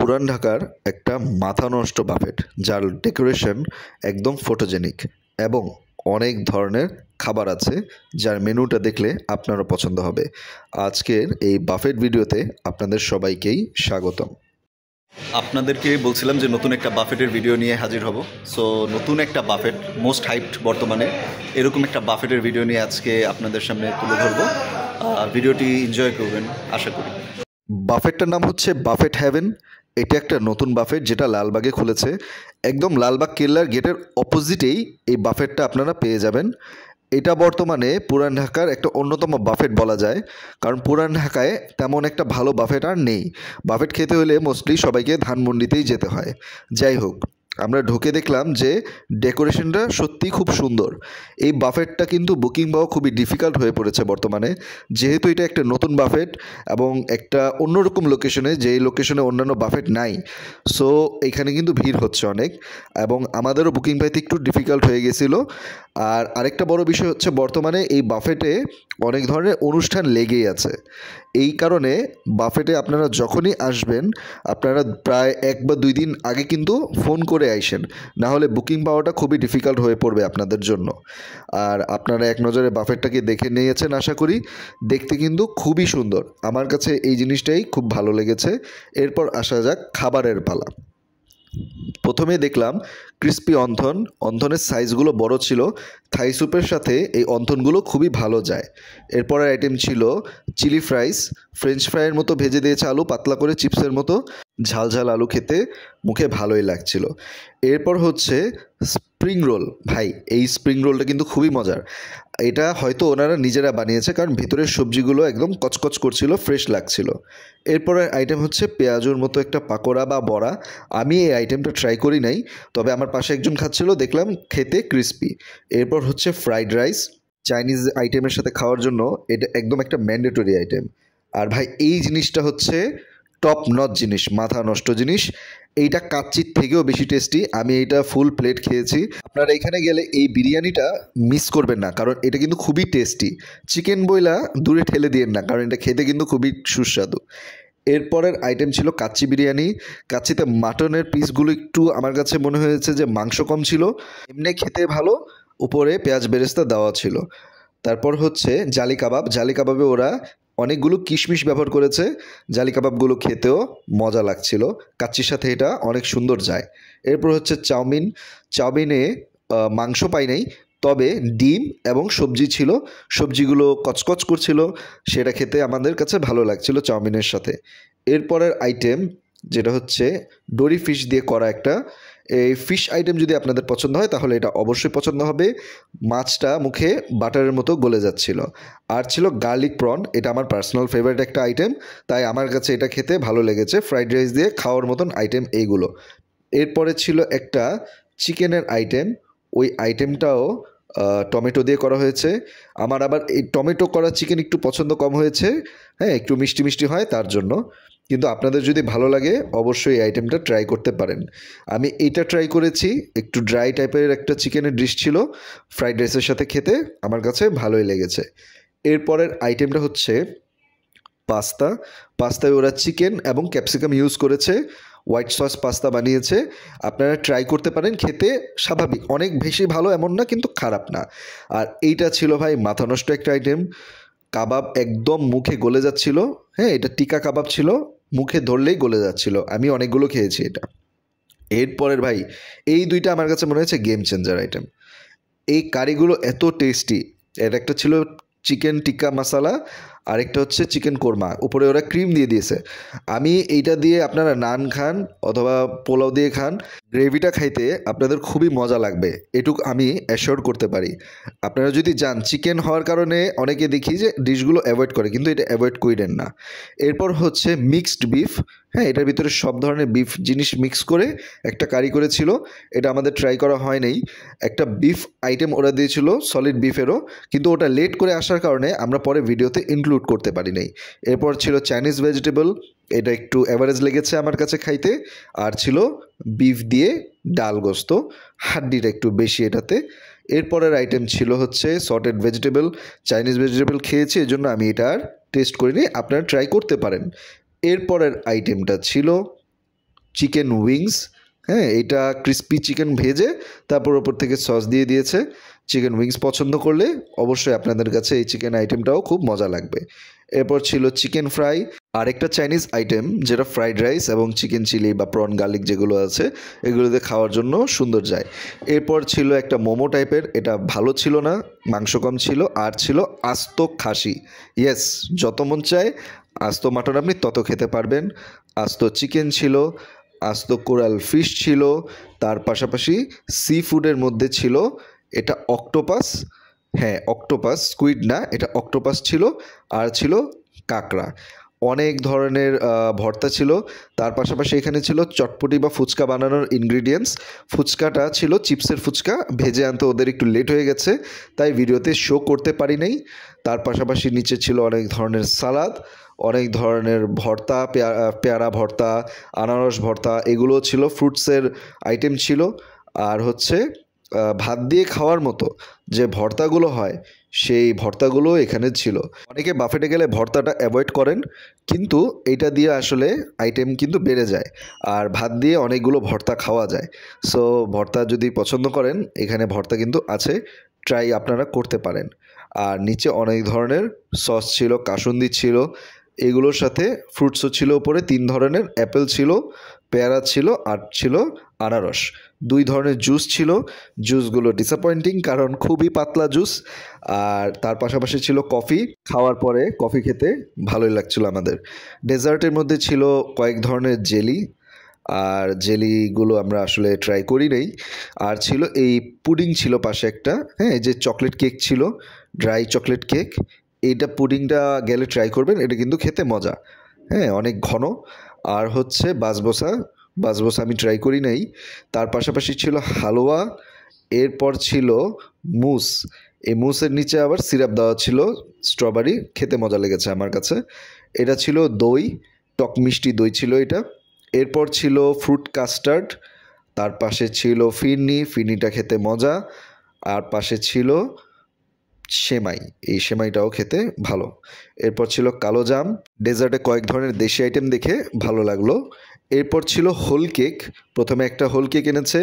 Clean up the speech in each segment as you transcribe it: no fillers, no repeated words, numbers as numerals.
পুরান ঢাকার একটা মাথা নষ্ট বাফেট, যার ডেকোরেশন একদম ফটোজেনিক এবং অনেক ধরনের খাবার আছে, যার মেনুটা দেখলে আপনারও পছন্দ হবে। আজকের এই বাফেট ভিডিওতে আপনাদের সবাইকেই স্বাগতম। আপনাদেরকে বলছিলাম যে নতুন একটা বাফেটের ভিডিও নিয়ে হাজির হব। সো নতুন একটা বাফেট, মোস্ট হাইপড বর্তমানে, এরকম একটা বাফেটের ভিডিও নিয়ে আজকে আপনাদের সামনে তুলে ধরবো। ভিডিওটি এনজয় করবেন আশা করি। বাফেটটার নাম হচ্ছে বাফেট হ্যাভেন। এটা একটা নতুন বাফেট যেটা লালবাগে খুলেছে। একদম লালবাগ কেল্লার গেটের অপোজিটেই এই বাফেটটা আপনারা পেয়ে যাবেন। এটা বর্তমানে পুরান ঢাকার একটা অন্যতম বাফেট বলা যায়, কারণ পুরান ঢাকায় তেমন একটা ভালো বাফেট আর নেই। বাফেট খেতে হলে মোস্টলি সবাইকে ধানমন্ডিতেই যেতে হয়। যাই হোক, আমরা ঢুকে দেখলাম যে ডেকোরেশনটা সত্যিই খুব সুন্দর। এই বাফেটটা কিন্তু বুকিং পাওয়া খুবই ডিফিকাল্ট হয়ে পড়েছে বর্তমানে, যেহেতু এটা একটা নতুন বাফেট এবং একটা অন্যরকম লোকেশনে, যেই লোকেশনে অন্যান্য বাফেট নাই। সো এখানে কিন্তু ভিড় হচ্ছে অনেক, এবং আমাদেরও বুকিং পাইতে একটু ডিফিকাল্ট হয়ে গেছিলো। আর আরেকটা বড় বিষয় হচ্ছে, বর্তমানে এই বাফেটে অনেক ধরনের অনুষ্ঠান লেগেই আছে। এই কারণে বাফেটে আপনারা যখনই আসবেন, আপনারা প্রায় 1 বা 2 দিন আগে কিন্তু ফোন করে আইসেন, না হলে বুকিং পাওয়াটা খুবই ডিফিকাল্ট হয়ে পড়বে আপনাদের জন্য। আর আপনারা এক নজরে বাফেটটাকে দেখে নিয়েছেন আশা করি। দেখতে কিন্তু খুবই সুন্দর, আমার কাছে এই জিনিসটাই খুব ভালো লেগেছে। এরপর আসা যাক খাবারের পালা। প্রথমে দেখলাম ক্রিস্পি অন্থন। অন্থনের সাইজগুলো বড় ছিল, থাই স্যুপের সাথে এই অন্থনগুলো খুবই ভালো যায়। এরপরের আইটেম ছিল চিলি ফ্রাইস। ফ্রেঞ্চ ফ্রাইয়ের মতো ভেজে দিয়েছে আলু, পাতলা করে চিপসের মতো ঝাল ঝাল আলু, খেতে মুখে ভালোই লাগছিল। এরপর হচ্ছে স্প্রিং রোল। ভাই, এই স্প্রিং রোলটা কিন্তু খুবই মজার। এটা হয়তো ওনারা নিজেরা বানিয়েছে, কারণ ভিতরের সবজিগুলো একদম কচকচ করছিল, ফ্রেশ লাগছিল। এরপরের আইটেম হচ্ছে পেঁয়াজুর মতো একটা পাকোড়া বা বড়া। আমি এই আইটেমটা ট্রাই করি নাই, তবে আমার পাশে একজন খাচ্ছিল, দেখলাম খেতে ক্রিস্পি। এরপর হচ্ছে ফ্রাইড রাইস। চাইনিজ আইটেমের সাথে খাওয়ার জন্য এটা একদম একটা ম্যান্ডেটরি আইটেম। আর ভাই, এই জিনিসটা হচ্ছে টপ নচ জিনিস, মাথা নষ্ট জিনিস। এইটা কাচ্চির থেকেও বেশি টেস্টি। আমি এইটা ফুল প্লেট খেয়েছি। আপনারা এখানে গেলে এই বিরিয়ানিটা মিস করবেন না, কারণ এটা কিন্তু খুবই টেস্টি। চিকেন বইলা দূরে ঠেলে দিয়েন না, কারণ এটা খেতে কিন্তু খুবই সুস্বাদু। এরপরের আইটেম ছিল কাচ্চি বিরিয়ানি। কাচ্চিতে মাটনের পিসগুলো একটু আমার কাছে মনে হয়েছে যে মাংস কম ছিল। এমনি খেতে ভালো, উপরে পেঁয়াজ বেরেস্তা দেওয়া ছিল। তারপর হচ্ছে জালি কাবাব। জালি কাবাবে ওরা অনেকগুলো কিশমিশ ব্যবহার করেছে। জালি কাবাবগুলো খেতেও মজা লাগছিল, কাচ্চির সাথে এটা অনেক সুন্দর যায়। এরপর হচ্ছে চাউমিন। চাউমিনে মাংস পাই নাই, তবে ডিম এবং সবজি ছিল। সবজিগুলো কচকচ করছিল, সেটা খেতে আমাদের কাছে ভালো লাগছিল চাউমিনের সাথে। এরপরের আইটেম যেটা হচ্ছে ডোরি ফিশ দিয়ে করা একটা। এই ফিশ আইটেম যদি আপনাদের পছন্দ হয় তাহলে এটা অবশ্যই পছন্দ হবে। মাছটা মুখে বাটারের মতো গলে যাচ্ছিল। আর ছিল গার্লিক প্রন। এটা আমার পার্সোনাল ফেভারিট একটা আইটেম, তাই আমার কাছে এটা খেতে ভালো লেগেছে। ফ্রাইড রাইস দিয়ে খাওয়ার মতন আইটেম এইগুলো। এরপরে ছিল একটা চিকেনের আইটেম। ওই আইটেমটাও টমেটো দিয়ে করা হয়েছে। আমার আবার এই টমেটো করা চিকেন একটু পছন্দ কম হয়েছে। হ্যাঁ, একটু মিষ্টি মিষ্টি হয় তার জন্য। কিন্তু আপনাদের যদি ভালো লাগে অবশ্যই এই আইটেমটা ট্রাই করতে পারেন। আমি এইটা ট্রাই করেছি, একটু ড্রাই টাইপের একটা চিকেনের ডিশ ছিল। ফ্রাইড রাইসের সাথে খেতে আমার কাছে ভালোই লেগেছে। এরপরের আইটেমটা হচ্ছে পাস্তা। পাস্তায় ওরা চিকেন এবং ক্যাপসিকাম ইউজ করেছে। হোয়াইট সস পাস্তা বানিয়েছে। আপনারা ট্রাই করতে পারেন, খেতে স্বাভাবিক, অনেক বেশি ভালো এমন না, কিন্তু খারাপ না। আর এইটা ছিল ভাই মাথা নষ্ট একটা আইটেম। কাবাব একদম মুখে গলে যাচ্ছিল। হ্যাঁ, এটা টিকা কাবাব ছিল, মুখে ধরলেই গলে যাচ্ছিল। আমি অনেকগুলো খেয়েছি এটা। এরপরের ভাই, এই দুইটা আমার কাছে মনে হয়েছে গেম চেঞ্জার আইটেম। এই কারিগুলো এত টেস্টি। এর একটা ছিল চিকেন টিক্কা মশালা, আরেকটা হচ্ছে চিকেন কোরমা, উপরে ওরা ক্রিম দিয়ে দিয়েছে। আমি এইটা দিয়ে আপনারা নান খান অথবা পোলাও দিয়ে খান, গ্রেভিটা খাইতে আপনাদের খুবই মজা লাগবে, এটুকু আমি অ্যাশিওর করতে পারি। আপনারা যদি যান, চিকেন হওয়ার কারণে অনেকে দেখি যে ডিশগুলো অ্যাভয়েড করে, কিন্তু এটা অ্যাভয়েড করেন না। এরপর হচ্ছে মিক্সড বিফ। হ্যাঁ, এটার ভিতরে সব ধরনের বিফ জিনিস মিক্স করে একটা কারি করেছিল। এটা আমাদের ট্রাই করা হয় নাই। একটা বিফ আইটেম ওরা দিয়েছিল, সলিড বিফেরও, কিন্তু ওটা লেট করে আসার কারণে আমরা পরে ভিডিওতে ইনক্লুড করতে পারি নাই। এরপর ছিল চাইনিজ ভেজিটেবল। এটা একটু অ্যাভারেজ লেগেছে আমার কাছে খাইতে। আর ছিল বিফ দিয়ে ডাল গোস্ত, হাড্ডিটা একটু বেশি এটাতে। এরপরের আইটেম ছিল হচ্ছে সটেড ভেজিটেবল। চাইনিজ ভেজিটেবল খেয়েছি, এই জন্য আমি এটা আর টেস্ট করিনি, আপনারা ট্রাই করতে পারেন। এরপরের আইটেমটা ছিল চিকেন উইংস, হ্যাঁ, এটা ক্রিস্পি চিকেন ভেজে তারপর ওপর থেকে সস দিয়ে দিয়েছে। চিকেন উইংস পছন্দ করলে অবশ্যই আপনাদের কাছে এই চিকেন আইটেমটাও খুব মজা লাগবে। এরপর ছিল চিকেন ফ্রাই, আরেকটা চাইনিজ আইটেম যেটা ফ্রাইড রাইস এবং চিকেন চিলি বা প্রন গার্লিক যেগুলো আছে এগুলোতে খাওয়ার জন্য সুন্দর যায়। এরপর ছিল একটা মোমো টাইপের, এটা ভালো ছিল না, মাংস কম ছিল। আর ছিল আস্ত খাসি, ইয়েস, যত মন চায় আস্ত মাটন আপনি তত খেতে পারবেন। আস্ত চিকেন ছিল, আস্ত কোরাল ফিশ ছিল, তার পাশাপাশি সি ফুডের মধ্যে ছিল এটা অক্টোপাস, হ্যাঁ অক্টোপাস, স্কুইড না, এটা অক্টোপাস ছিল। আর ছিল কাঁকড়া। অনেক ধরনের ভর্তা ছিল। তার পাশাপাশি এখানে ছিল চটপটি বা ফুচকা বানানোর ইনগ্রিডিয়েন্টস। ফুচকাটা ছিল চিপসের ফুচকা, ভেজে আনতে ওদের একটু লেট হয়ে গেছে তাই ভিডিওতে শো করতে পারি নাই। তার পাশাপাশি নিচে ছিল অনেক ধরনের সালাদ, অনেক ধরনের ভর্তা, পেয়ারা ভর্তা, আনারস ভর্তা, এগুলো ছিল, ফ্রুটসের আইটেম ছিল। আর হচ্ছে ভাত দিয়ে খাওয়ার মতো যে ভর্তাগুলো হয় সেই ভর্তাগুলো এখানে ছিল। অনেকে বাফেটে গেলে ভর্তাটা অ্যাভয়েড করেন, কিন্তু এটা দিয়ে আসলে আইটেম কিন্তু বেড়ে যায় আর ভাত দিয়ে অনেকগুলো ভর্তা খাওয়া যায়। সো ভর্তা যদি পছন্দ করেন এখানে ভর্তা কিন্তু আছে, ট্রাই আপনারা করতে পারেন। আর নিচে অনেক ধরনের সস ছিল, কাসুন্দি ছিল, এগুলোর সাথে ফ্রুটসও ছিল উপরে 3 ধরনের, অ্যাপেল ছিল, পেয়ারা ছিল, আর ছিল আনারস। 2 ধরনের জুস ছিল, জুসগুলো ডিসঅ্যাপয়েন্টিং কারণ খুবই পাতলা জুস। আর তার পাশাপাশি ছিল কফি, খাওয়ার পরে কফি খেতে ভালোই লাগছিল আমাদের। ডেজার্টের মধ্যে ছিল কয়েক ধরনের জেলি, আর জেলিগুলো আমরা আসলে ট্রাই করি নাই। আর ছিল এই পুডিং ছিল পাশে একটা, হ্যাঁ, এই যে চকলেট কেক ছিল, ড্রাই চকলেট কেক, এইটা পুডিংটা গেলে ট্রাই করবেন, এটা কিন্তু খেতে মজা, হ্যাঁ, অনেক ঘন। আর হচ্ছে বাসবোসা, বাসবোসা আমি ট্রাই করি নাই। তার পাশাপাশি ছিল হালুয়া, এরপর ছিল মুস, এই মুসের নিচে আবার সিরাপ দেওয়া ছিল স্ট্রবেরি, খেতে মজা লেগেছে আমার কাছে। এটা ছিল দই, টক মিষ্টি দই ছিল এটা। এরপর ছিল ফ্রুট কাস্টার্ড, তার পাশে ছিল ফিরনি, ফিরনিটা খেতে মজা। আর পাশে ছিল সেমাই, এই সেমাইটাও খেতে ভালো। এরপর ছিল কালো জাম। ডেজার্টে কয়েক ধরনের দেশি আইটেম দেখে ভালো লাগলো। এরপর ছিল হোল কেক, প্রথমে একটা হোল কেক এনেছে,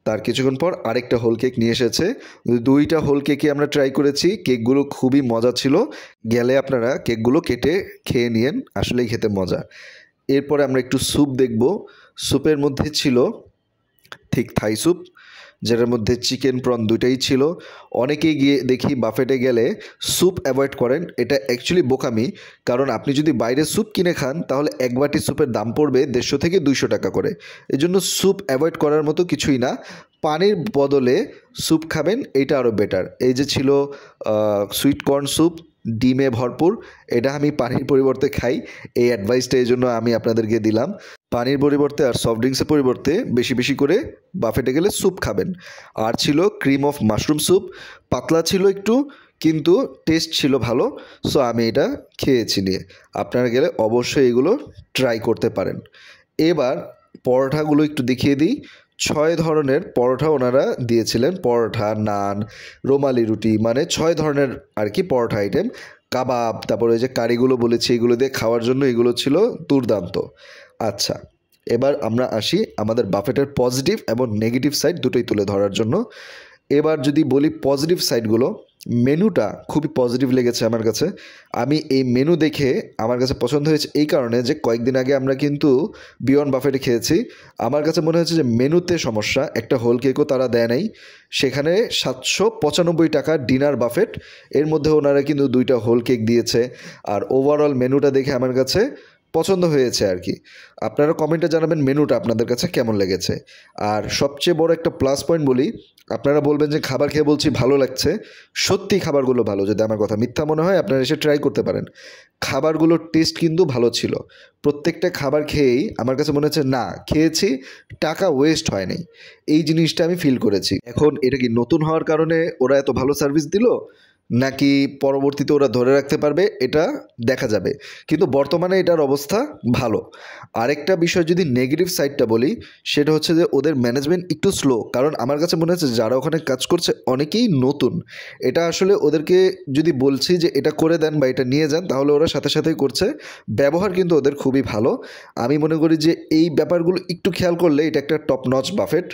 তার কিছুক্ষণ পর আরেকটা হোল কেক নিয়ে এসেছে। 2টা হোল কেকই আমরা ট্রাই করেছি, কেকগুলো খুবই মজা ছিল, গেলে আপনারা কেকগুলো কেটে খেয়ে নিয়েন, আসলেই খেতে মজা। এরপরে আমরা একটু স্যুপ দেখব। স্যুপের মধ্যে ছিল ঠিক থাই স্যুপ, যেটার মধ্যে চিকেন প্রন দুইটাই ছিল। অনেকেই গিয়ে দেখি বাফেটে গেলে স্যুপ অ্যাভয়েড করেন, এটা অ্যাকচুয়ালি বোকামি, কারণ আপনি যদি বাইরে স্যুপ কিনে খান তাহলে এক বাটি স্যুপের দাম পড়বে 150 থেকে 200 টাকা করে। এই জন্য স্যুপ অ্যাভয়েড করার মতো কিছুই না, পানির বদলে স্যুপ খাবেন, এইটা আরও বেটার। এই যে ছিল সুইট কর্ন স্যুপ, ডিমে ভরপুর, এটা আমি পানির পরিবর্তে খাই, এই অ্যাডভাইসটা এই জন্য আমি আপনাদেরকে দিলাম। পানির পরিবর্তে আর সফট ড্রিঙ্কসের পরিবর্তে বেশি বেশি করে বাফেটে গেলে স্যুপ খাবেন। আর ছিল ক্রিম অফ মাশরুম স্যুপ, পাতলা ছিল একটু কিন্তু টেস্ট ছিল ভালো, সো আমি এটা খেয়েছি নিয়ে। আপনারা গেলে অবশ্যই এগুলো ট্রাই করতে পারেন। এবার পরোঠাগুলো একটু দেখিয়ে দিই। 6 ধরনের পরোঠা ওনারা দিয়েছিলেন, পরোঠা, নান, রুমালি রুটি, মানে 6 ধরনের আর কি পরোঠা আইটেম, কাবাব, তারপরে ওই যে কারিগুলো বলেছি এগুলো দিয়ে খাওয়ার জন্য, এগুলো ছিল দুর্দান্ত। আচ্ছা, এবার আমরা আসি আমাদের বাফেটের পজিটিভ এবং নেগেটিভ সাইড দুটোই তুলে ধরার জন্য। এবার যদি বলি পজিটিভ সাইডগুলো, মেনুটা খুবই পজিটিভ লেগেছে আমার কাছে। আমি এই মেনু দেখে আমার কাছে পছন্দ হয়েছে এই কারণে যে কয়েকদিন আগে আমরা কিন্তু বিয়ন্ড বাফেটে খেয়েছি, আমার কাছে মনে হয়েছে যে মেনুতে সমস্যা, একটা হোল কেকও তারা দেয় নাই। সেখানে 795 টাকা ডিনার বাফেট, এর মধ্যে ওনারা কিন্তু 2টা হোল কেক দিয়েছে। আর ওভারঅল মেনুটা দেখে আমার কাছে পছন্দ হয়েছে আর কি। আপনারা কমেন্টে জানাবেন মেনুটা আপনাদের কাছে কেমন লেগেছে। আর সবচেয়ে বড় একটা প্লাস পয়েন্ট বলি, আপনারা বলবেন যে খাবার খেয়ে বলছি ভালো লাগছে, সত্যি খাবারগুলো ভালো, যদি আমার কথা মিথ্যা মনে হয় আপনারা এসে ট্রাই করতে পারেন। খাবারগুলোর টেস্ট কিন্তু ভালো ছিল, প্রত্যেকটা খাবার খেয়েই আমার কাছে মনে হচ্ছে না খেয়েছি, টাকা ওয়েস্ট হয়নি, এই জিনিসটা আমি ফিল করেছি। এখন এটা কি নতুন হওয়ার কারণে ওরা এত ভালো সার্ভিস দিল, নাকি পরবর্তীতে ওরা ধরে রাখতে পারবে এটা দেখা যাবে, কিন্তু বর্তমানে এটার অবস্থা ভালো। আরেকটা বিষয় যদি নেগেটিভ সাইডটা বলি, সেটা হচ্ছে যে ওদের ম্যানেজমেন্ট একটু স্লো, কারণ আমার কাছে মনে হচ্ছে যারা ওখানে কাজ করছে অনেকেই নতুন। এটা আসলে ওদেরকে যদি বলছি যে এটা করে দেন বা এটা নিয়ে যান, তাহলে ওরা সাথে সাথেই করছে। ব্যবহার কিন্তু ওদের খুবই ভালো। আমি মনে করি যে এই ব্যাপারগুলো একটু খেয়াল করলে এটা একটা টপ নচ বাফেট।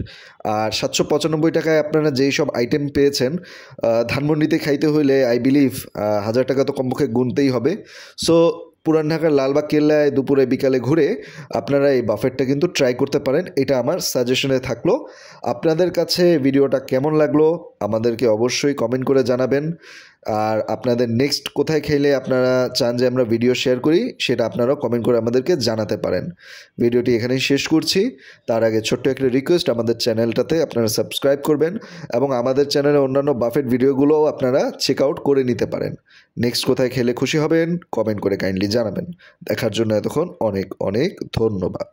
আর 795 টাকায় আপনারা যেই সব আইটেম পেয়েছেন, ধানমন্ডিতে খাইতে হইলে আই বিলিভ 1000 টাকা তো কমপক্ষে গুনতেই হবে। সো পুরান ঢাকার লালবাগ কেল্লায় দুপুরে বিকালে ঘুরে আপনারা এই বাফেটটা কিন্তু ট্রাই করতে পারেন। এটা আমার সাজেশনে থাকলো। আপনাদের কাছে ভিডিওটা কেমন লাগলো আমাদেরকে অবশ্যই কমেন্ট করে জানাবেন। আর আপনাদের নেক্সট কোথায় খেলে আপনারা চান যে আমরা ভিডিও শেয়ার করি, সেটা আপনারাও কমেন্ট করে আমাদেরকে জানাতে পারেন। ভিডিওটি এখানেই শেষ করছি। তার আগে ছোট্ট একটা রিকোয়েস্ট, আমাদের চ্যানেলটাতে আপনারা সাবস্ক্রাইব করবেন এবং আমাদের চ্যানেলে অন্যান্য বাফেট ভিডিওগুলোও আপনারা চেক আউট করে নিতে পারেন। নেক্সট কোথায় খেলে খুশি হবেন কমেন্ট করে কাইন্ডলি জানাবেন। দেখার জন্য এতক্ষণ অনেক অনেক ধন্যবাদ।